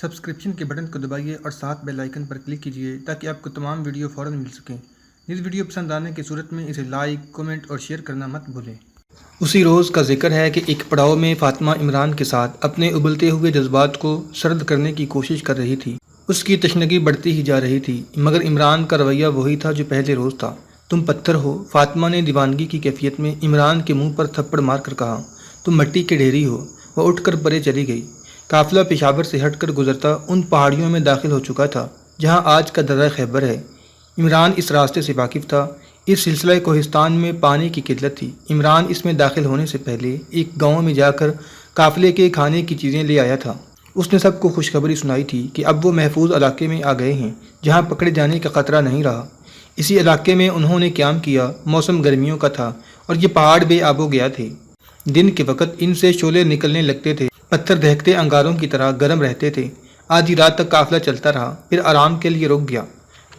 Subscription کے button کو دبائیے اور ساتھ بیل آئیکن پر کلک کیجیے تاکہ آپ کو تمام ویڈیو فوراً مل سکیں۔ اس ویڈیو پسند آنے کی صورت میں اسے لائک، کمنٹ اور شیئر کرنا مت بھولیں۔ اسی روز کا ذکر ہے کہ ایک پڑاؤ میں فاطمہ عمران کے ساتھ اپنے ابلتے ہوئے جذبات کو سرد کرنے کی کوشش کر رہی تھی۔ اس کی تشنگی بڑھتی ہی جا رہی تھی، مگر عمران کا رویہ وہی تھا جو پہلے روز تھا۔ تم پتھر ہو، فاطمہ نے دیوانگی کی کیفیت میں عمران کے منہ پر تھپڑ مار کر کہا۔ تم مٹی کے ڈھیری ہو۔ وہ اٹھ کر پرے چلی گئی۔ قافلہ پشاور سے ہٹ کر گزرتا ان پہاڑیوں میں داخل ہو چکا تھا جہاں آج کا درہ خیبر ہے۔ عمران اس راستے سے واقف تھا۔ اس سلسلہ کوہستان میں پانی کی قلت تھی۔ عمران اس میں داخل ہونے سے پہلے ایک گاؤں میں جا کر قافلے کے کھانے کی چیزیں لے آیا تھا۔ اس نے سب کو خوشخبری سنائی تھی کہ اب وہ محفوظ علاقے میں آ گئے ہیں جہاں پکڑے جانے کا خطرہ نہیں رہا۔ اسی علاقے میں انہوں نے قیام کیا۔ موسم گرمیوں کا تھا اور یہ پہاڑ بے آب و گیا تھے۔ دن کے وقت ان سے شعلے نکلنے لگتے تھے، پتھر دہکتے انگاروں کی طرح گرم رہتے تھے۔ آدھی رات تک قافلہ چلتا رہا، پھر آرام کے لیے رک گیا۔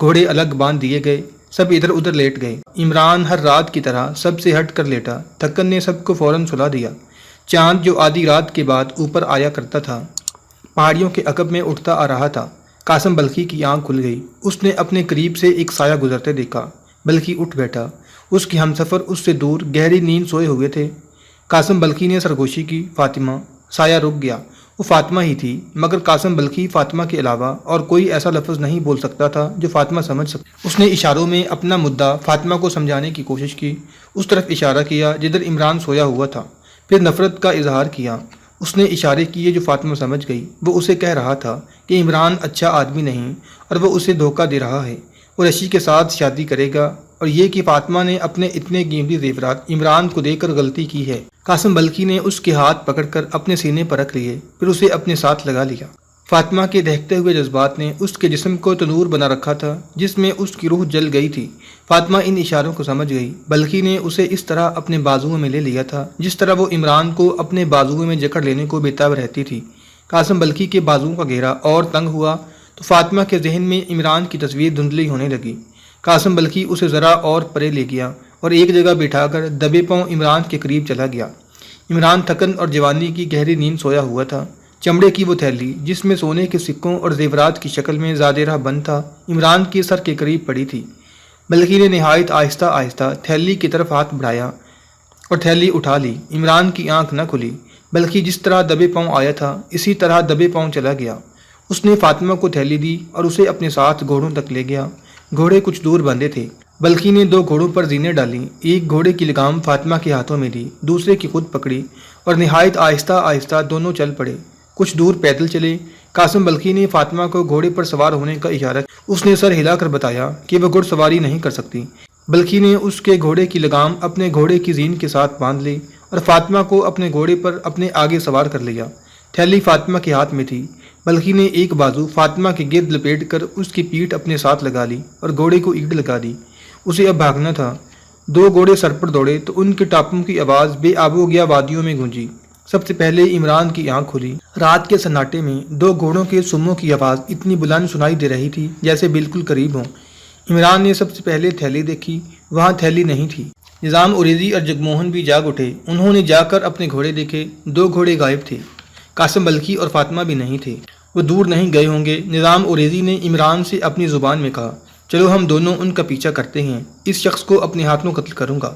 گھوڑے الگ باندھ دیے گئے، سب ادھر ادھر لیٹ گئے۔ عمران ہر رات کی طرح سب سے ہٹ کر لیٹا۔ تھکن نے سب کو فوراً سلا دیا۔ چاند جو آدھی رات کے بعد اوپر آیا کرتا تھا پہاڑیوں کے عقب میں اٹھتا آ رہا تھا۔ قاسم بلخی کی آنکھ کھل گئی۔ اس نے اپنے قریب سے ایک سایہ گزرتے دیکھا۔ بلخی اٹھ بیٹھا۔ اس کے ہمسفر اس سے دور گہری نیند سوئے ہوئے تھے۔ قاسم بلخی نے سرگوشی کی، فاطمہ۔ سایہ رک گیا۔ وہ فاطمہ ہی تھی، مگر قاسم بلخی فاطمہ کے علاوہ اور کوئی ایسا لفظ نہیں بول سکتا تھا جو فاطمہ سمجھ سکتی۔ اس نے اشاروں میں اپنا مدعا فاطمہ کو سمجھانے کی کوشش کی۔ اس طرف اشارہ کیا جدھر عمران سویا ہوا تھا، پھر نفرت کا اظہار کیا۔ اس نے اشارے کیے جو فاطمہ سمجھ گئی۔ وہ اسے کہہ رہا تھا کہ عمران اچھا آدمی نہیں اور وہ اسے دھوکہ دے رہا ہے۔ وہ رشی کے ساتھ شادی کرے گا، اور یہ کہ فاطمہ نے اپنے اتنے قیمتی زیورات عمران کو دے کر غلطی کی ہے۔ قاسم بلخی نے اس کے ہاتھ پکڑ کر اپنے سینے پر رکھ لیے، پھر اسے اپنے ساتھ لگا لیا۔ فاطمہ کے دہکتے ہوئے جذبات نے اس کے جسم کو تنور بنا رکھا تھا جس میں اس کی روح جل گئی تھی۔ فاطمہ ان اشاروں کو سمجھ گئی۔ بلخی نے اسے اس طرح اپنے بازوؤں میں لے لیا تھا جس طرح وہ عمران کو اپنے بازوؤں میں جکڑ لینے کو بےتاب رہتی تھی۔ قاسم بلخی کے بازوؤں کا گھیرا اور تنگ ہوا تو فاطمہ کے ذہن میں عمران کی تصویر دھندلی ہونے لگی۔ قاسم بلخی اسے ذرا اور پرے لے گیا اور ایک جگہ بٹھا کر دبے پاؤں عمران کے قریب چلا گیا۔ عمران تھکن اور جوانی کی گہری نیند سویا ہوا تھا۔ چمڑے کی وہ تھیلی جس میں سونے کے سکوں اور زیورات کی شکل میں زادے رہ بند تھا، عمران کے سر کے قریب پڑی تھی۔ بلخی نے نہایت آہستہ آہستہ تھیلی کی طرف ہاتھ بڑھایا اور تھیلی اٹھا لی۔ عمران کی آنکھ نہ کھلی۔ بلخی جس طرح دبے پاؤں آیا تھا اسی طرح دبے پاؤں چلا گیا۔ اس نے فاطمہ کو تھیلی دی اور اسے اپنے ساتھ گھوڑوں تک لے گیا۔ گھوڑے کچھ دور بندھے تھے۔ بلخی نے دو گھوڑوں پر زینیں ڈالیں۔ ایک گھوڑے کی لگام فاطمہ کے ہاتھوں میں دی، دوسرے کی خود پکڑی اور نہایت آہستہ آہستہ دونوں چل پڑے۔ کچھ دور پیدل چلے۔ قاسم بلخی نے فاطمہ کو گھوڑے پر سوار ہونے کا اشارہ کیا۔ اس نے سر ہلا کر بتایا کہ وہ گھڑ سواری نہیں کر سکتی۔ بلخی نے اس کے گھوڑے کی لگام اپنے گھوڑے کی زین کے ساتھ باندھ لی اور فاطمہ کو اپنے گھوڑے پر اپنے آگے سوار کر لیا۔ تھیلی فاطمہ کے ہاتھ میں تھی۔ بلخی نے ایک بازو فاطمہ کے گرد لپیٹ کر اس کی پیٹھ اپنے ساتھ لگا لی اور گھوڑے کو اینٹ لگا دی۔ اسے اب بھاگنا تھا۔ دو گھوڑے سر پر دوڑے تو ان کے ٹاپوں کی آواز بے آب و گیا وادیوں میں گونجی۔ سب سے پہلے عمران کی آنکھ کھلی۔ رات کے سناٹے میں دو گھوڑوں کے سموں کی آواز اتنی بلند سنائی دے رہی تھی جیسے بالکل قریب ہوں۔ عمران نے سب سے پہلے تھیلی دیکھی، وہاں تھیلی نہیں تھی۔ نظام اوریزی اور جگموہن بھی جاگ اٹھے۔ انہوں نے جا کر اپنے گھوڑے دیکھے، دو گھوڑے غائب تھے۔ قاسم بلخی اور فاطمہ بھی نہیں تھے۔ وہ دور نہیں گئے ہوں گے۔ نظام اوریزی نے عمران سے اپنی زبان میں کہا، چلو ہم دونوں ان کا پیچھا کرتے ہیں، اس شخص کو اپنے ہاتھوں قتل کروں گا۔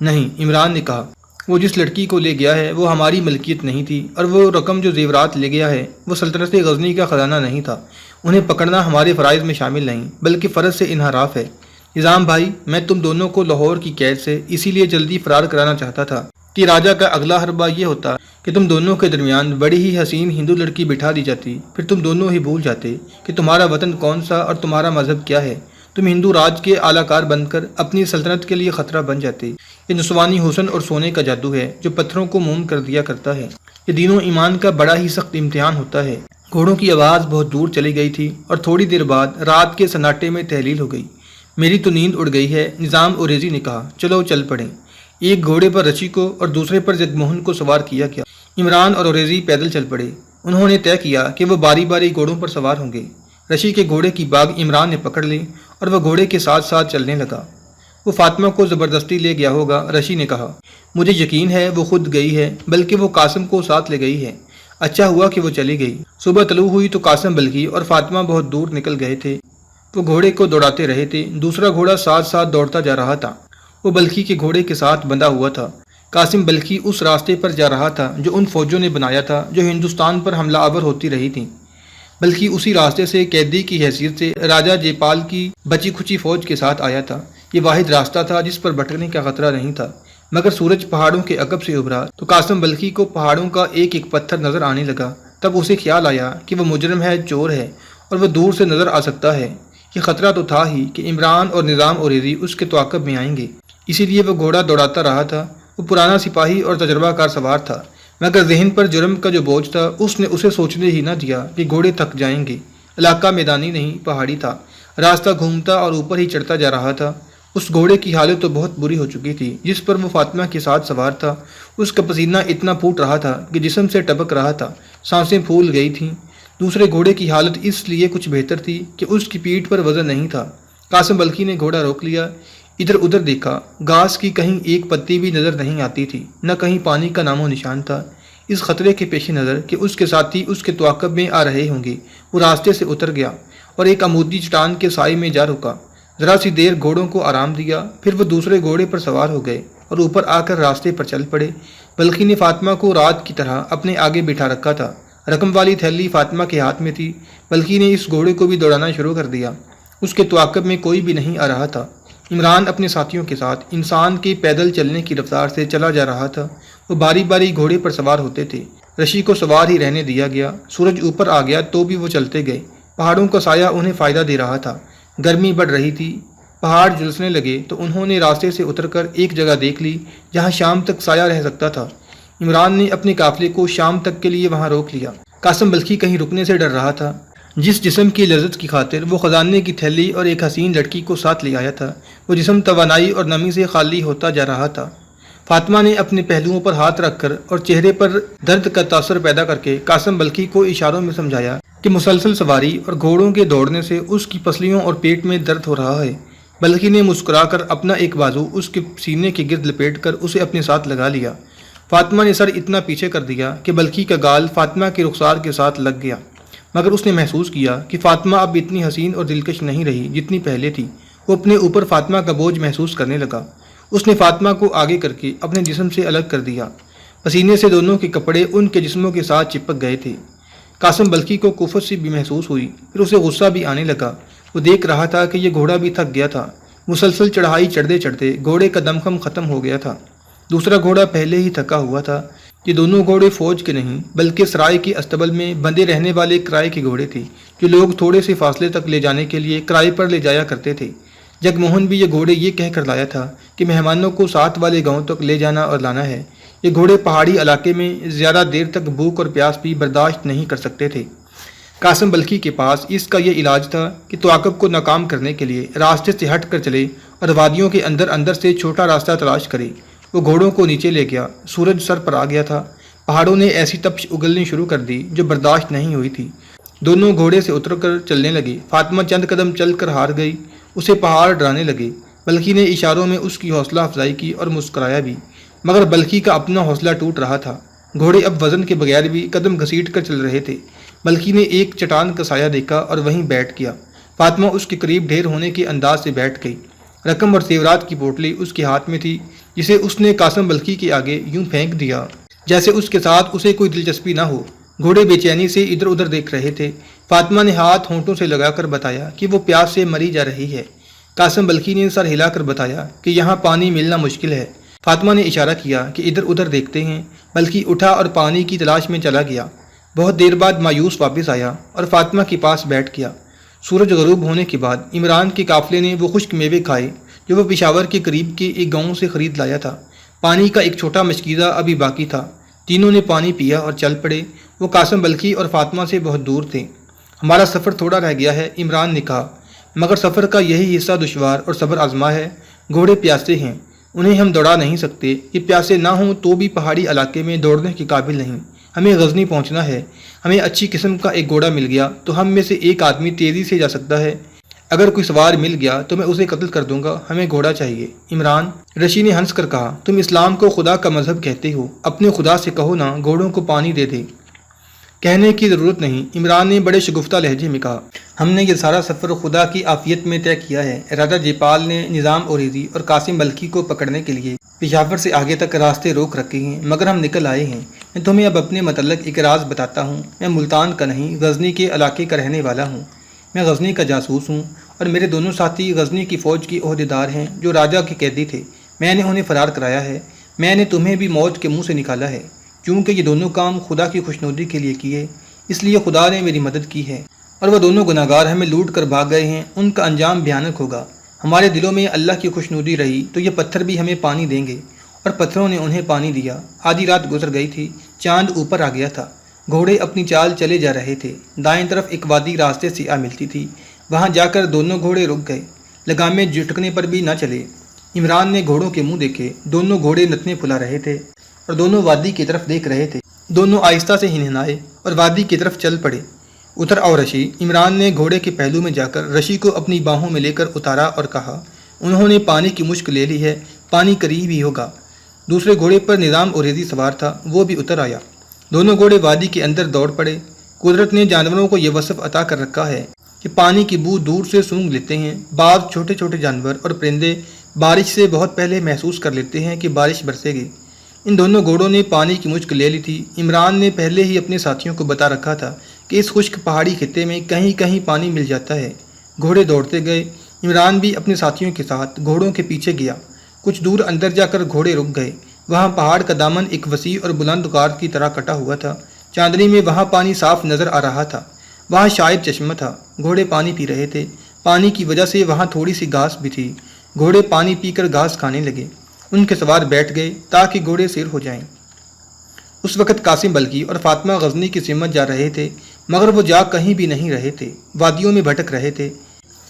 نہیں، عمران نے کہا، وہ جس لڑکی کو لے گیا ہے وہ ہماری ملکیت نہیں تھی، اور وہ رقم جو زیورات لے گیا ہے وہ سلطنت غزنی کا خزانہ نہیں تھا۔ انہیں پکڑنا ہمارے فرائض میں شامل نہیں بلکہ فرض سے انحراف ہے۔ نظام بھائی، میں تم دونوں کو لاہور کی قید سے اسی لیے جلدی فرار کرانا چاہتا تھا کہ راجہ کا اگلا حربہ یہ ہوتا کہ تم دونوں کے درمیان بڑی ہی حسین ہندو لڑکی بٹھا دی جاتی، پھر تم دونوں ہی بھول جاتے کہ تمہارا وطن کون سا اور تمہارا مذہب کیا ہے۔ تم ہندو راج کے اعلی کار بن کر اپنی سلطنت کے لیے خطرہ بن جاتے۔ یہ نسوانی حسن اور سونے کا جادو ہے جو پتھروں کو موم کر دیا کرتا ہے۔ یہ دین و ایمان کا بڑا ہی سخت امتحان ہوتا ہے۔ گھوڑوں کی آواز بہت دور چلی گئی تھی اور تھوڑی دیر بعد رات کے سناٹے میں تحلیل ہو گئی۔ میری تو نیند اڑ گئی ہے، نظام اوریزی نے کہا، چلو چل پڑیں۔ ایک گھوڑے پر رشی کو اور دوسرے پر جگموہن کو سوار کیا گیا۔ عمران اور اوریزی پیدل چل پڑے۔ انہوں نے طے کیا کہ وہ باری باری گھوڑوں پر سوار ہوں گے۔ رشی کے گھوڑے کی باگ عمران نے پکڑ لی اور وہ گھوڑے کے ساتھ ساتھ چلنے لگا۔ وہ فاطمہ کو زبردستی لے گیا ہوگا، رشی نے کہا۔ مجھے یقین ہے وہ خود گئی ہے، بلکہ وہ قاسم کو ساتھ لے گئی ہے۔ اچھا ہوا کہ وہ چلی گئی۔ صبح طلوع ہوئی تو قاسم بلخی اور فاطمہ بہت دور نکل گئے تھے۔ وہ گھوڑے کو دوڑاتے رہے تھے، دوسرا گھوڑا ساتھ ساتھ دوڑتا جا رہا تھا۔ وہ بلخی کے گھوڑے کے ساتھ بندھا ہوا تھا۔ قاسم بلخی اس راستے پر جا رہا تھا جو ان فوجوں نے بنایا تھا جو ہندوستان پر حملہ آور ہوتی رہی تھیں۔ بلخی اسی راستے سے قیدی کی حیثیت سے راجہ جے پال کی بچی کھچی فوج کے ساتھ آیا تھا۔ یہ واحد راستہ تھا جس پر بھٹکنے کا خطرہ نہیں تھا، مگر سورج پہاڑوں کے عقب سے ابھرا تو قاسم بلخی کو پہاڑوں کا ایک ایک پتھر نظر آنے لگا۔ تب اسے خیال آیا کہ وہ مجرم ہے، چور ہے اور وہ دور سے نظر آ سکتا ہے۔ یہ خطرہ تو تھا ہی کہ عمران اور نظام اوریزی اس کے تعاقب میں آئیں گے، اسی لیے وہ گھوڑا دوڑاتا رہا تھا۔ وہ پرانا سپاہی اور تجربہ کار سوار تھا، مگر ذہن پر جرم کا جو بوجھ تھا اس نے اسے سوچنے ہی نہ دیا کہ گھوڑے تھک جائیں گے۔ علاقہ میدانی نہیں، پہاڑی تھا، راستہ گھومتا اور اوپر ہی چڑھتا جا رہا تھا۔ اس گھوڑے کی حالت تو بہت بری ہو چکی تھی جس پر وہ فاطمہ کے ساتھ سوار تھا۔ اس کا پسینہ اتنا پھوٹ رہا تھا کہ جسم سے ٹپک رہا تھا، سانسیں پھول گئی تھیں۔ دوسرے گھوڑے کی حالت اس لیے کچھ بہتر تھی کہ اس کی پیٹھ پر وزن نہیں تھا۔ قاسم بلخی نے گھوڑا روک لیا، ادھر ادھر دیکھا، گھاس کی کہیں ایک پتی بھی نظر نہیں آتی تھی، نہ کہیں پانی کا نام و نشان تھا۔ اس خطرے کے پیش نظر کہ اس کے ساتھی اس کے تعاقب میں آ رہے ہوں گے، وہ راستے سے اتر گیا اور ایک عمودی چٹان کے سائے میں جا رکا۔ ذرا سی دیر گھوڑوں کو آرام دیا، پھر وہ دوسرے گھوڑے پر سوار ہو گئے اور اوپر آ کر راستے پر چل پڑے۔ بلخی نے فاطمہ کو رات کی طرح اپنے آگے بٹھا رکھا تھا۔ رقم والی تھیلی فاطمہ کے ہاتھ میں تھی۔ بلخی نے اس گھوڑے کو بھی دوڑانا شروع کر دیا۔ اس کے تعاقب میں کوئی بھی نہیں آ رہا تھا۔ عمران اپنے ساتھیوں کے ساتھ انسان کے پیدل چلنے کی رفتار سے چلا جا رہا تھا۔ وہ باری باری گھوڑے پر سوار ہوتے تھے، رشی کو سوار ہی رہنے دیا گیا۔ سورج اوپر آ گیا تو بھی وہ چلتے گئے۔ پہاڑوں کا سایہ انہیں فائدہ دے رہا تھا۔ گرمی بڑھ رہی تھی، پہاڑ جھلسنے لگے تو انہوں نے راستے سے اتر کر ایک جگہ دیکھ لی جہاں شام تک سایہ رہ سکتا تھا۔ عمران نے اپنے قافلے کو شام تک کے لیے وہاں روک لیا۔ قاسم بلخی کہیں رکنے سے ڈر رہا تھا۔ جس جسم کی لذت کی خاطر وہ خزانے کی تھیلی اور ایک حسین لڑکی کو ساتھ لے آیا تھا، وہ جسم توانائی اور نمی سے خالی ہوتا جا رہا تھا۔ فاطمہ نے اپنے پہلوؤں پر ہاتھ رکھ کر اور چہرے پر درد کا تاثر پیدا کر کے قاسم بلخی کو اشاروں میں سمجھایا کہ مسلسل سواری اور گھوڑوں کے دوڑنے سے اس کی پسلیوں اور پیٹ میں درد ہو رہا ہے۔ بلخی نے مسکرا کر اپنا ایک بازو اس کے سینے کے گرد لپیٹ کر اسے اپنے ساتھ لگا لیا۔ فاطمہ نے سر اتنا پیچھے کر دیا کہ بلخی کا گال فاطمہ کے رخسار کے ساتھ لگ گیا، مگر اس نے محسوس کیا کہ فاطمہ اب اتنی حسین اور دلکش نہیں رہی جتنی پہلے تھی۔ وہ اپنے اوپر فاطمہ کا بوجھ محسوس کرنے لگا۔ اس نے فاطمہ کو آگے کر کے اپنے جسم سے الگ کر دیا۔ پسینے سے دونوں کے کپڑے ان کے جسموں کے ساتھ چپک گئے تھے۔ قاسم بلخی کو کفت سی بھی محسوس ہوئی، پھر اسے غصہ بھی آنے لگا۔ وہ دیکھ رہا تھا کہ یہ گھوڑا بھی تھک گیا تھا۔ مسلسل چڑھائی چڑھتے چڑھتے گھوڑے کا دمخم ختم ہو گیا تھا۔ دوسرا گھوڑا پہلے ہی تھکا ہوا تھا۔ یہ دونوں گھوڑے فوج کے نہیں بلکہ سرائے کے استبل میں بندے رہنے والے کرائے کے گھوڑے تھے جو لوگ تھوڑے سے فاصلے تک لے جانے کے لیے کرائے پر لے جایا کرتے تھے۔ جگموہن بھی یہ گھوڑے یہ کہہ کر لایا تھا کہ مہمانوں کو ساتھ والے گاؤں تک لے جانا اور لانا ہے۔ یہ گھوڑے پہاڑی علاقے میں زیادہ دیر تک بھوک اور پیاس بھی برداشت نہیں کر سکتے تھے۔ قاسم بلخی کے پاس اس کا یہ علاج تھا کہ تعاقب کو ناکام کرنے کے لیے راستے سے ہٹ کر چلے اور وادیوں کے اندر اندر سے چھوٹا راستہ تلاش کرے۔ وہ گھوڑوں کو نیچے لے گیا۔ سورج سر پر آ گیا تھا۔ پہاڑوں نے ایسی تپش اگلنی شروع کر دی جو برداشت نہیں ہوئی تھی۔ دونوں گھوڑے سے اتر کر چلنے لگے۔ فاطمہ چند قدم چل کر ہار گئی، اسے پہاڑ ڈرانے لگے۔ بلخی نے اشاروں میں اس کی حوصلہ افزائی کی اور مسکرایا بھی، مگر بلخی کا اپنا حوصلہ ٹوٹ رہا تھا۔ گھوڑے اب وزن کے بغیر بھی قدم گھسیٹ کر چل رہے تھے۔ بلخی نے ایک چٹان کا سایہ دیکھا اور وہیں بیٹھ گیا۔ فاطمہ اس کے قریب ڈھیر ہونے کے انداز سے بیٹھ گئی۔ رقم اور زیورات کی پوٹلی اس کے ہاتھ میں تھی جسے اس نے قاسم بلخی کے آگے یوں پھینک دیا جیسے اس کے ساتھ اسے کوئی دلچسپی نہ ہو۔ گھوڑے بے چینی سے ادھر ادھر دیکھ رہے تھے۔ فاطمہ نے ہاتھ ہونٹوں سے لگا کر بتایا کہ وہ پیاس سے مری جا رہی ہے۔ قاسم بلخی نے سر ہلا کر بتایا کہ یہاں پانی ملنا مشکل ہے۔ فاطمہ نے اشارہ کیا کہ ادھر ادھر دیکھتے ہیں۔ بلخی اٹھا اور پانی کی تلاش میں چلا گیا۔ بہت دیر بعد مایوس واپس آیا اور فاطمہ کے پاس بیٹھ گیا۔ سورج غروب ہونے کے بعد عمران کے قافلے نے وہ خشک میوے کھائے جو وہ پشاور کے قریب کے ایک گاؤں سے خرید لایا تھا۔ پانی کا ایک چھوٹا مشکیزہ ابھی باقی تھا۔ تینوں نے پانی پیا اور چل پڑے۔ وہ قاسم بلخی اور فاطمہ سے بہت دور تھے۔ ہمارا سفر تھوڑا رہ گیا ہے، عمران نے کہا، مگر سفر کا یہی حصہ دشوار اور صبر آزما ہے۔ گھوڑے پیاسے ہیں، انہیں ہم دوڑا نہیں سکتے۔ یہ پیاسے نہ ہوں تو بھی پہاڑی علاقے میں دوڑنے کے قابل نہیں۔ ہمیں غزنی پہنچنا ہے۔ ہمیں اچھی قسم کا ایک گھوڑا مل گیا تو ہم میں سے ایک آدمی تیزی سے جا سکتا ہے۔ اگر کوئی سوار مل گیا تو میں اسے قتل کر دوں گا۔ ہمیں گھوڑا چاہیے۔ عمران، رشی نے ہنس کر کہا، تم اسلام کو خدا کا مذہب کہتے ہو، اپنے خدا سے کہو نا گھوڑوں کو پانی دے دے۔ کہنے کی ضرورت نہیں، عمران نے بڑے شگفتہ لہجے میں کہا۔ ہم نے یہ سارا سفر خدا کی عافیت میں طے کیا ہے۔ راجہ جیپال نے نظام اوریزی اور قاسم بلخی کو پکڑنے کے لیے پشاور سے آگے تک راستے روک رکھے ہیں، مگر ہم نکل آئے ہیں۔ میں تمہیں اب اپنے متعلق ایک راز بتاتا ہوں۔ میں ملتان کا نہیں، غزنی کے علاقے کا رہنے والا ہوں۔ میں غزنی کا جاسوس ہوں اور میرے دونوں ساتھی غزنی کی فوج کے عہدیدار ہیں جو راجہ کے قیدی تھے۔ میں نے انہیں فرار کرایا ہے۔ میں نے تمہیں بھی موت کے منہ سے نکالا ہے۔ چونکہ یہ دونوں کام خدا کی خوشنودی کے لیے کیے، اس لیے خدا نے میری مدد کی ہے، اور وہ دونوں گناہگار ہمیں لوٹ کر بھاگ گئے ہیں۔ ان کا انجام بھیانک ہوگا۔ ہمارے دلوں میں اللہ کی خوشنودی رہی تو یہ پتھر بھی ہمیں پانی دیں گے، اور پتھروں نے انہیں پانی دیا۔ آدھی رات گزر گئی تھی، چاند اوپر آ گیا تھا۔ گھوڑے اپنی چال چلے جا رہے تھے۔ دائیں طرف ایک وادی راستے سے آ ملتی تھی، وہاں جا کر دونوں گھوڑے رک گئے، لگامیں جھٹکنے پر بھی نہ چلے۔ عمران نے گھوڑوں کے منہ دیکھے، دونوں گھوڑے نتنے پھلا رہے تھے اور دونوں وادی کی طرف دیکھ رہے تھے۔ دونوں آہستہ سے ہنہنائے اور وادی کی طرف چل پڑے۔ اتر آؤ رشی۔ عمران نے گھوڑے کے پہلو میں جا کر رشی کو اپنی باہوں میں لے کر اتارا اور کہا، انہوں نے پانی کی مشک لے لی ہے، پانی قریب ہی ہوگا۔ دوسرے گھوڑے پر نظام اوریزی سوار تھا، وہ بھی اتر آیا۔ دونوں گھوڑے وادی کے اندر دوڑ پڑے۔ قدرت نے جانوروں کو یہ وصف عطا کر رکھا ہے کہ پانی کی بو دور سے سونگھ لیتے ہیں۔ بعض چھوٹے چھوٹے جانور اور پرندے بارش سے بہت پہلے محسوس کر لیتے ہیں کہ بارش برسے گی۔ ان دونوں گھوڑوں نے پانی کی مشک لے لی تھی۔ عمران نے پہلے ہی اپنے ساتھیوں کو بتا رکھا تھا کہ اس خشک پہاڑی خطے میں کہیں کہیں پانی مل جاتا ہے۔ گھوڑے دوڑتے گئے۔ عمران بھی اپنے ساتھیوں کے ساتھ گھوڑوں کے پیچھے گیا۔ کچھ دور اندر جا کر گھوڑے رک گئے۔ وہاں پہاڑ کا دامن ایک وسیع اور بلند غار کی طرح کٹا ہوا تھا۔ چاندنی میں وہاں پانی صاف نظر آ رہا تھا۔ وہاں شاید چشمہ تھا۔ گھوڑے پانی پی رہے تھے۔ پانی کی وجہ سے وہاں تھوڑی سی گھاس بھی تھی۔ گھوڑے پانی پی کر گھاس کھانے لگے۔ ان کے سوار بیٹھ گئے تاکہ گھوڑے سیر ہو جائیں۔ اس وقت قاسم بلخی اور فاطمہ غزنی کی سمت جا رہے تھے، مگر وہ جا کہیں بھی نہیں رہے تھے، وادیوں میں بھٹک رہے تھے۔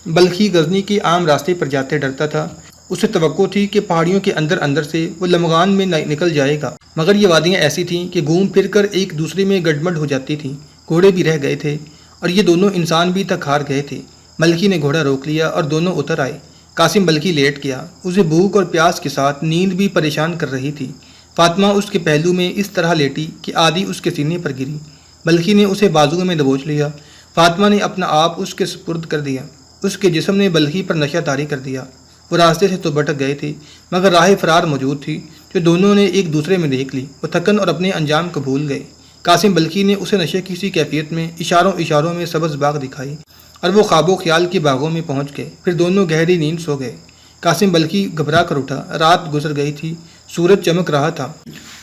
بلخی غزنی کے عام راستے پر جاتے ڈرتا تھا۔ اسے توقع تھی کہ پہاڑیوں کے اندر اندر سے وہ لمغان میں نکل جائے گا، مگر یہ وادیاں ایسی تھیں کہ گھوم پھر کر ایک دوسرے میں گڈمڈ ہو جاتی تھیں۔ گھوڑے بھی رہ گئے تھے اور یہ دونوں انسان بھی تک ہار گئے تھے۔ بلخی نے گھوڑا روک لیا اور دونوں اتر آئے۔ قاسم بلخی لیٹ گیا۔ اسے بھوک اور پیاس کے ساتھ نیند بھی پریشان کر رہی تھی۔ فاطمہ اس کے پہلو میں اس طرح لیٹی کہ آدھی اس کے سینے پر گری۔ بلخی نے اسے بازو میں دبوچ لیا۔ فاطمہ نے اپنا آپ اس کے سپرد کر دیا۔ اس کے جسم نے بلخی پر نشہ طاری کر دیا۔ وہ راستے سے تو بھٹک گئے تھے، مگر راہ فرار موجود تھی جو دونوں نے ایک دوسرے میں دیکھ لی۔ وہ تھکن اور اپنے انجام کو بھول گئے۔ قاسم بلخی نے اسے نشے کی سی کیفیت میں اشاروں میں سبز باغ دکھائی اور وہ خواب و خیال کے باغوں میں پہنچ گئے۔ پھر دونوں گہری نیند سو گئے۔ قاسم بلخی گھبرا کر اٹھا۔ رات گزر گئی تھی، سورج چمک رہا تھا۔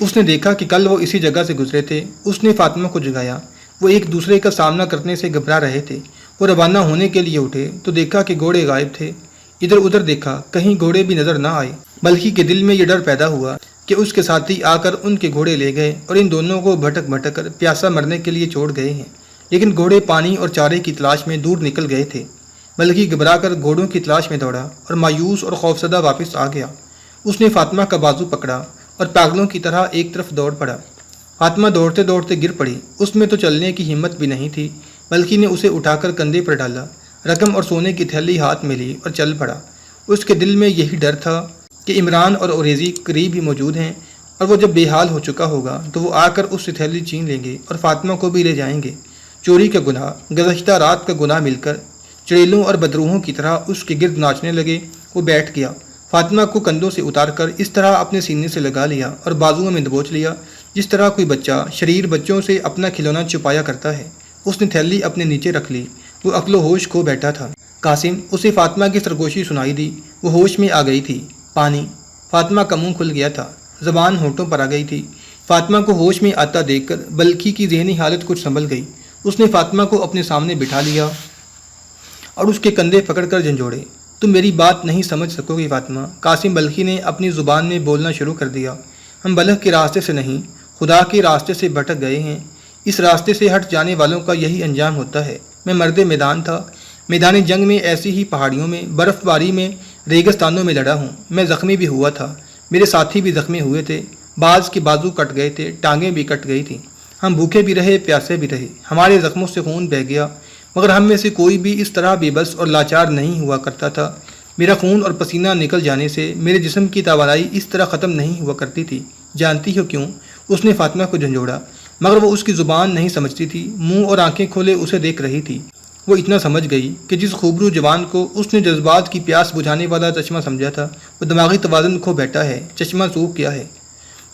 اس نے دیکھا کہ کل وہ اسی جگہ سے گزرے تھے۔ اس نے فاطمہ کو جگایا۔ وہ ایک دوسرے کا سامنا کرنے سے گھبرا رہے تھے۔ وہ روانہ ہونے کے لیے اٹھے تو دیکھا کہ گھوڑے غائب تھے۔ ادھر ادھر دیکھا، کہیں گھوڑے بھی نظر نہ آئے۔ بلخی کے دل میں یہ ڈر پیدا ہوا کہ اس کے ساتھی آ کر ان کے گھوڑے لے گئے اور ان دونوں کو بھٹک بھٹک کر پیاسا مرنے کے لیے چھوڑ گئے ہیں۔ لیکن گھوڑے پانی اور چارے کی تلاش میں دور نکل گئے تھے۔ بلخی گھبرا کر گھوڑوں کی تلاش میں دوڑا اور مایوس اور خوفزدہ واپس آ گیا۔ اس نے فاطمہ کا بازو پکڑا اور پاگلوں کی طرح ایک طرف دوڑ پڑا۔ فاطمہ دوڑتے دوڑتے گر پڑی۔ اس میں تو چلنے کی ہمت بھی نہیں تھی۔ بلخی نے اسے اٹھا کر کندھے پر ڈالا، رقم اور سونے کی تھیلی ہاتھ میں لی اور چل پڑا۔ اس کے دل میں یہی ڈر تھا کہ عمران اور اوریزی قریب ہی موجود ہیں، اور وہ جب بے حال ہو چکا ہوگا تو وہ آ کر اس سے تھیلی چھین لیں گے اور فاطمہ کو بھی لے جائیں گے۔ چوری کا گناہ، گزشتہ رات کا گناہ مل کر چڑیلوں اور بدروحوں کی طرح اس کے گرد ناچنے لگے۔ وہ بیٹھ گیا، فاطمہ کو کندھوں سے اتار کر اس طرح اپنے سینے سے لگا لیا اور بازوؤں میں دبوچ لیا جس طرح کوئی بچہ شریر بچوں سے اپنا کھلونا چھپایا کرتا ہے۔ اس نے تھیلی اپنے نیچے رکھ لی۔ وہ عقل و ہوش کھو بیٹھا تھا۔ قاسم، اسے فاطمہ کی سرگوشی سنائی دی۔ وہ ہوش میں آ گئی تھی۔ پانی۔ فاطمہ کا منہ کھل گیا تھا، زبان ہونٹوں پر آ گئی تھی۔ فاطمہ کو ہوش میں آتا دیکھ کر بلخی کی ذہنی حالت کچھ سنبھل گئی۔ اس نے فاطمہ کو اپنے سامنے بٹھا لیا اور اس کے کندھے پکڑ کر جھنجھوڑے۔ تم میری بات نہیں سمجھ سکو گی فاطمہ، قاسم بلخی نے اپنی زبان میں بولنا شروع کر دیا۔ ہم بلخ کے راستے سے نہیں، خدا کے راستے سے بھٹک گئے ہیں۔ اس راستے سے ہٹ جانے والوں کا یہی انجام ہوتا ہے۔ میں مرد میدان تھا، میدان جنگ میں ایسی ہی پہاڑیوں میں، برف باری میں، ریگستانوں میں لڑا ہوں۔ میں زخمی بھی ہوا تھا، میرے ساتھی بھی زخمی ہوئے تھے، بعض کے بازو کٹ گئے تھے، ٹانگیں بھی کٹ گئی تھیں۔ ہم بھوکے بھی رہے، پیاسے بھی رہے، ہمارے زخموں سے خون بہہ گیا، مگر ہم میں سے کوئی بھی اس طرح بے بس اور لاچار نہیں ہوا کرتا تھا۔ میرا خون اور پسینہ نکل جانے سے میرے جسم کی توانائی اس طرح ختم نہیں ہوا کرتی تھی۔ جانتی ہو کیوں؟ اس نے فاطمہ کو جھنجھوڑا۔ مگر وہ اس کی زبان نہیں سمجھتی تھی، منہ اور آنکھیں کھولے اسے دیکھ رہی تھی۔ وہ اتنا سمجھ گئی کہ جس خوبرو جوان کو اس نے جذبات کی پیاس بجھانے والا چشمہ سمجھا تھا وہ دماغی توازن کھو بیٹھا ہے، چشمہ سوکھ گیا ہے۔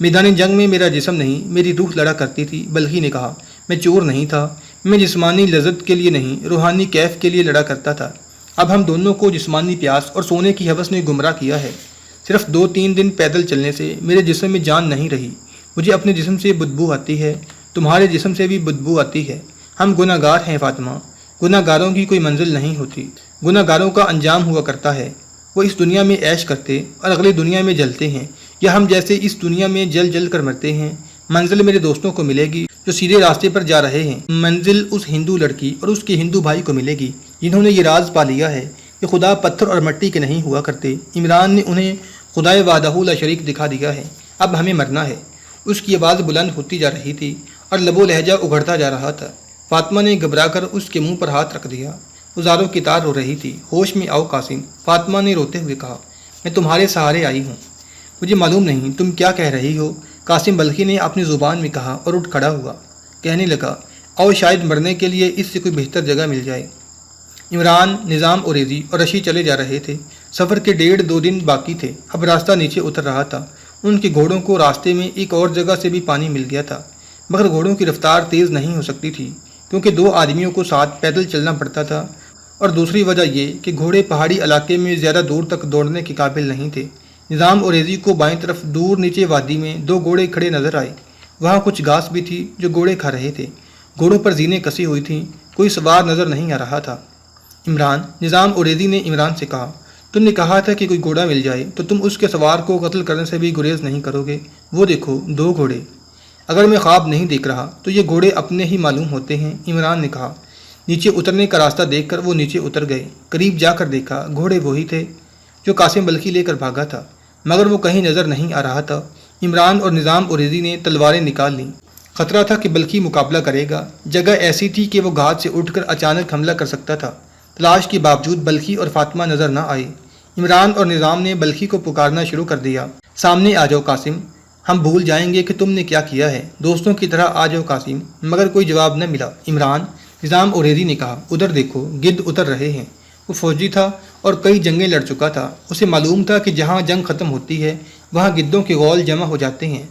میدان جنگ میں میرا جسم نہیں میری روح لڑا کرتی تھی، بلخی نے کہا۔ میں چور نہیں تھا، میں جسمانی لذت کے لیے نہیں روحانی کیف کے لیے لڑا کرتا تھا۔ اب ہم دونوں کو جسمانی پیاس اور سونے کی ہوس نے گمراہ کیا ہے۔ صرف 2-3 دن پیدل چلنے سے میرے جسم میں جان نہیں رہی، مجھے اپنے جسم سے بدبو آتی ہے، تمہارے جسم سے بھی بدبو آتی ہے۔ ہم گناہ گار ہیں فاطمہ، گناہ گاروں کی کوئی منزل نہیں ہوتی، گناہ گاروں کا انجام ہوا کرتا ہے۔ وہ اس دنیا میں عیش کرتے اور اگلے دنیا میں جلتے ہیں، یا ہم جیسے اس دنیا میں جل جل کر مرتے ہیں۔ منزل میرے دوستوں کو ملے گی جو سیدھے راستے پر جا رہے ہیں، منزل اس ہندو لڑکی اور اس کے ہندو بھائی کو ملے گی جنہوں نے یہ راز پا لیا ہے کہ خدا پتھر اور مٹی کے نہیں ہوا کرتے۔ عمران نے انہیں خدائے وحدہ لا شریک دکھا دیا ہے، اب ہمیں مرنا ہے۔ اس کی آواز بلند ہوتی جا رہی تھی اور لب و لہجہ اگڑتا جا رہا تھا۔ فاطمہ نے گھبرا کر اس کے منہ پر ہاتھ رکھ دیا، وہ زاروں کی طرح رو رہی تھی۔ ہوش میں آؤ قاسم، فاطمہ نے روتے ہوئے کہا، میں تمہارے سہارے آئی ہوں۔ مجھے معلوم نہیں تم کیا کہہ رہی ہو، قاسم بلخی نے اپنی زبان میں کہا اور اٹھ کھڑا ہوا، کہنے لگا، آؤ شاید مرنے کے لیے اس سے کوئی بہتر جگہ مل جائے۔ عمران، نظام اوریزی اور رشی چلے جا رہے تھے۔ سفر کے 1.5-2 دن باقی تھے، اب راستہ نیچے اتر رہا تھا۔ ان کے گھوڑوں کو راستے میں ایک اور جگہ سے بھی پانی مل گیا تھا، مگر گھوڑوں کی رفتار تیز نہیں ہو سکتی تھی کیونکہ 2 آدمیوں کو ساتھ پیدل چلنا پڑتا تھا، اور دوسری وجہ یہ کہ گھوڑے پہاڑی علاقے میں زیادہ دور تک دوڑنے کے قابل نہیں تھے۔ نظام اوریزی کو بائیں طرف دور نیچے وادی میں 2 گھوڑے کھڑے نظر آئے، وہاں کچھ گھاس بھی تھی جو گھوڑے کھا رہے تھے، گھوڑوں پر زینیں کسی ہوئی تھیں، کوئی سوار نظر نہیں آ رہا تھا۔ عمران، نظام اوریزی نے عمران سے کہا، تم نے کہا تھا کہ کوئی گھوڑا مل جائے تو تم اس کے سوار کو قتل کرنے سے بھی گریز نہیں کرو گے، وہ دیکھو 2 گھوڑے۔ اگر میں خواب نہیں دیکھ رہا تو یہ گھوڑے اپنے ہی معلوم ہوتے ہیں، عمران نے کہا۔ نیچے اترنے کا راستہ دیکھ کر وہ نیچے اتر گئے، قریب جا کر دیکھا گھوڑے وہی تھے جو قاسم بلخی لے کر بھاگا تھا، مگر وہ کہیں نظر نہیں آ رہا تھا۔ عمران اور نظام اوریزی نے تلواریں نکال لیں، خطرہ تھا کہ بلخی مقابلہ کرے گا، جگہ ایسی تھی کہ وہ گھاٹ سے اٹھ کر اچانک حملہ کر سکتا تھا۔ تلاش کے باوجود بلخی اور فاطمہ نظر نہ آئے۔ عمران اور نظام نے بلخی کو پکارنا شروع کر دیا، سامنے آ جاؤ قاسم، ہم بھول جائیں گے کہ تم نے کیا کیا ہے، دوستوں کی طرح آ جاؤ قاسم، مگر کوئی جواب نہ ملا۔ عمران، نظام اوریزی نے کہا، ادھر دیکھو گدھ اتر رہے ہیں۔ وہ فوجی تھا اور کئی جنگیں لڑ چکا تھا، اسے معلوم تھا کہ جہاں جنگ ختم ہوتی ہے وہاں گدھوں کے غول جمع ہو جاتے ہیں۔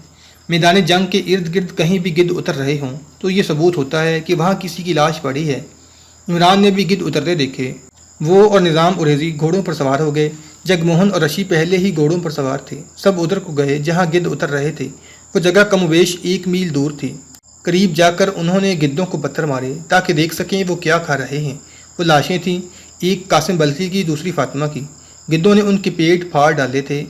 میدان جنگ کے ارد گرد کہیں بھی گدھ اتر رہے ہوں تو یہ ثبوت ہوتا ہے کہ وہاں کسی کی لاش پڑی ہے۔ عمران نے بھی گدھ اترتے دیکھے، وہ اور نظام اوریزی گھوڑوں پر سوار ہو گئے۔ جگموہن اور رشی پہلے ہی گھوڑوں پر سوار تھے، سب ادھر کو گئے جہاں گدھ اتر رہے تھے۔ وہ جگہ کم و بیش 1 میل دور تھی۔ قریب جا کر انہوں نے گدھوں کو پتھر مارے تاکہ دیکھ سکیں وہ کیا کھا رہے ہیں۔ وہ لاشیں تھیں، ایک قاسم بلخی کی، دوسری فاطمہ کی۔ گدھوں نے ان کے پیٹ پھاڑ ڈالے تھے،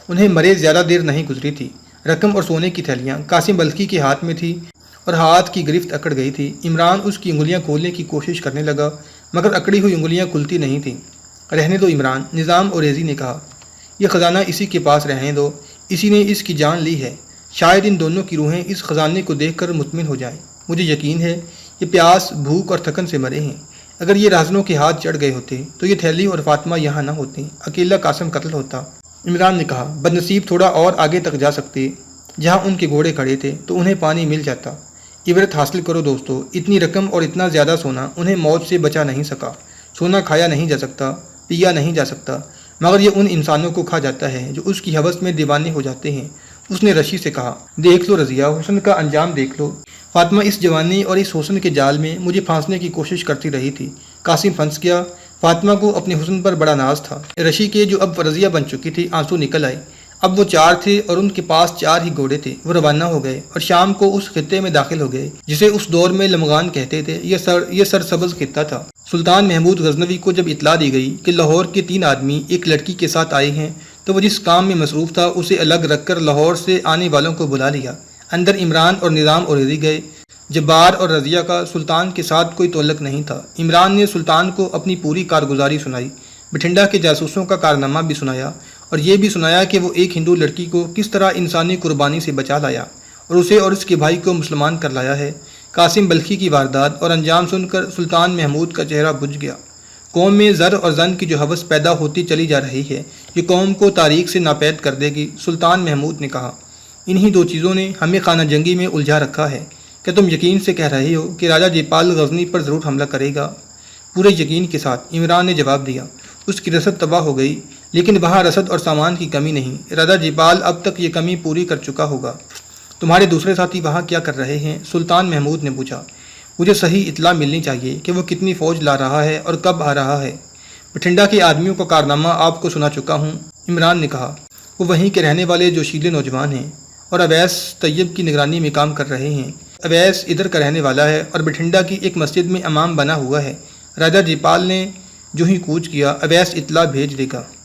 انہیں مرے زیادہ دیر نہیں گزری تھی۔ رقم اور سونے کی تھیلیاں قاسم بلخی کے ہاتھ میں تھی اور ہاتھ کی گرفت اکڑ گئی تھی۔ عمران اس کی انگلیاں کھولنے کی کوشش کرنے لگا مگر اکڑی ہوئی انگلیاں کھلتی نہیں تھیں۔ رہنے دو عمران، نظام اوریزی نے کہا، یہ خزانہ اسی کے پاس رہنے دو، اسی نے اس کی جان لی ہے، شاید ان دونوں کی روحیں اس خزانے کو دیکھ کر مطمئن ہو جائیں۔ مجھے یقین ہے یہ پیاس، بھوک اور تھکن سے مرے ہیں، اگر یہ رہزنوں کے ہاتھ چڑھ گئے ہوتے تو یہ تھیلی اور فاطمہ یہاں نہ ہوتی، اکیلا قاسم قتل ہوتا۔ عمران نے کہا، بدنصیب تھوڑا اور آگے تک جا سکتے، جہاں ان کے گھوڑے کھڑے تھے تو انہیں پانی مل جاتا۔ عبرت حاصل کرو دوستو، اتنی رقم اور اتنا زیادہ سونا انہیں موت سے بچا نہیں سکا۔ سونا کھایا نہیں جا سکتا، پیا نہیں جا سکتا، مگر یہ ان انسانوں کو کھا جاتا ہے جو اس کی ہوس میں دیوانے ہو جاتے ہیں۔ اس نے رشی سے کہا، دیکھ لو رضیہ، حسن کا انجام دیکھ لو۔ فاطمہ اس جوانی اور اس حسن کے جال میں مجھے پھانسنے کی کوشش کرتی رہی تھی۔ قاسم پھنس گیا۔ فاطمہ کو اپنے حسن پر بڑا ناز تھا۔ رشی کے جو اب رضیہ بن چکی تھی آنسو نکل آئے۔ اب وہ 4 تھے اور ان کے پاس 4 ہی گھوڑے تھے۔ وہ روانہ ہو گئے اور شام کو اس خطے میں داخل ہو گئے جسے اس دور میں لمغان کہتے تھے۔ یہ سرسبز خطہ تھا۔ سلطان محمود غزنوی کو جب اطلاع دی گئی کہ لاہور کے 3 آدمی ایک لڑکی کے ساتھ آئے ہیں تو وہ جس کام میں مصروف تھا اسے الگ رکھ کر لاہور سے آنے والوں کو بلا لیا۔ اندر عمران اور نظام اوریزی گئے۔ جبار اور رضیہ کا سلطان کے ساتھ کوئی تعلق نہیں تھا۔ عمران نے سلطان کو اپنی پوری کارگزاری سنائی، بٹھنڈا کے جاسوسوں کا کارنامہ بھی سنایا اور یہ بھی سنایا کہ وہ ایک ہندو لڑکی کو کس طرح انسانی قربانی سے بچا لایا اور اسے اور اس کے بھائی کو مسلمان کر لایا ہے۔ قاسم بلخی کی واردات اور انجام سن کر سلطان محمود کا چہرہ بجھ گیا۔ قوم میں زر اور زن کی جو ہوس پیدا ہوتی چلی جا رہی ہے یہ قوم کو تاریخ سے ناپید کر دے گی۔ سلطان محمود نے کہا، انہی 2 چیزوں نے ہمیں خانہ جنگی میں الجھا رکھا ہے، کیا تم یقین سے کہہ رہے ہو کہ راجہ جیپال غزنی پر ضرور حملہ کرے گا؟ پورے یقین کے ساتھ عمران نے جواب دیا۔ اس کی رسد تباہ ہو گئی، لیکن وہاں رسد اور سامان کی کمی نہیں۔ راجہ جیپال اب تک یہ کمی پوری کر چکا ہوگا۔ تمہارے دوسرے ساتھی وہاں کیا کر رہے ہیں؟ سلطان محمود نے پوچھا۔ مجھے صحیح اطلاع ملنی چاہیے کہ وہ کتنی فوج لا رہا ہے اور کب آ رہا ہے۔ بٹھنڈا کے آدمیوں کا کارنامہ آپ کو سنا چکا ہوں، عمران نے کہا۔ وہ وہیں کے رہنے والے جوشیلے نوجوان ہیں اور اویس طیب کی نگرانی میں کام کر رہے ہیں۔ اویس ادھر کا رہنے والا ہے اور بٹھنڈا کی ایک مسجد میں امام بنا ہوا ہے۔ راجہ جیپال نے جو ہی کوچ کیا، اویس اطلاع بھیج دے گا۔